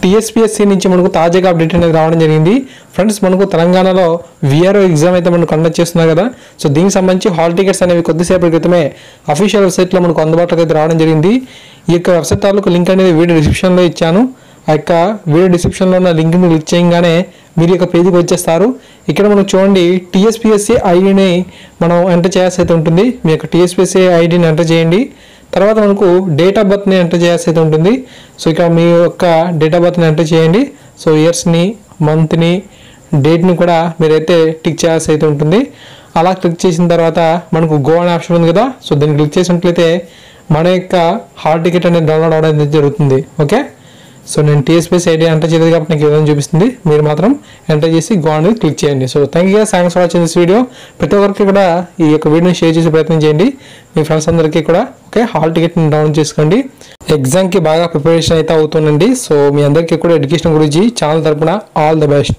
TSPSC నుంచి మనకు తాజాగా అప్డేట్ అనేది రావడం జరిగింది ఫ్రెండ్స్. మనకు తెలంగాణలో విఆర్ఓ ఎగ్జామ్ అయితే మనకు కండక్ట్ చేస్తున్నారు కదా. సో దీనికి సంబంధించి హాల్ టికెట్స్ అనేవి కొద్దిసేపటి క్రితమే అఫీషియల్ వెబ్సైట్లో మనకు అందుబాటులోకి అయితే రావడం జరిగింది. ఈ యొక్క వెబ్సైట్ తాలూకు లింక్ అనేది వీడియో డిస్క్రిప్షన్లో ఇచ్చాను. ఆ యొక్క వీడియో డిస్క్రిప్షన్లో ఉన్న లింక్ని క్లిక్ చేయగానే మీరు యొక్క పేజీకి వచ్చేస్తారు. ఇక్కడ మనం చూడండి టీఎస్పీఎస్సీ ఐడిని మనం ఎంటర్ చేయాల్సి అయితే ఉంటుంది. మీ యొక్క టీఎస్పీఎస్సీ ఐడిని ఎంటర్ చేయండి. తర్వాత మనకు డేట్ ఆఫ్ బర్త్ని ఎంటర్ చేయాల్సి అయితే ఉంటుంది. సో ఇక్కడ మీ యొక్క డేట్ ఆఫ్ బర్త్ని ఎంటర్ చేయండి. సో ఇయర్స్ని, మంత్ని, డేట్ని కూడా మీరైతే టిక్ చేయాల్సి అయితే ఉంటుంది. అలా క్లిక్ చేసిన తర్వాత మనకు గో అనే ఆప్షన్ ఉంది కదా. సో దీన్ని క్లిక్ చేసినట్లయితే మన యొక్క హాల్ టికెట్ అనేది డౌన్లోడ్ అవ్వడం జరుగుతుంది. ఓకే, సో నేను టీఎస్పీఎస్సీ ఐడి ఎంటర్ చేయలేదు కాబట్టి నాకు ఏదైనా చూపిస్తుంది. మీరు మాత్రం ఎంటర్ చేసి గో అనేది క్లిక్ చేయండి. So thank you, thanks for watching this video. ప్రతి ఒక్కరికి కూడా ఈ యొక్క వీడియోని షేర్ చేసే ప్రయత్నం చేయండి మీ ఫ్రెండ్స్ అందరికీ కూడా. ఓకే, హాల్ టికెట్ని డౌన్లోడ్ చేసుకోండి. ఎగ్జామ్కి బాగా ప్రిపరేషన్ అయితే అవుతుందండి. సో మీ అందరికీ కూడా ఎడ్యుకేషన్ గురించి ఛానల్ తరపున ఆల్ ద బెస్ట్.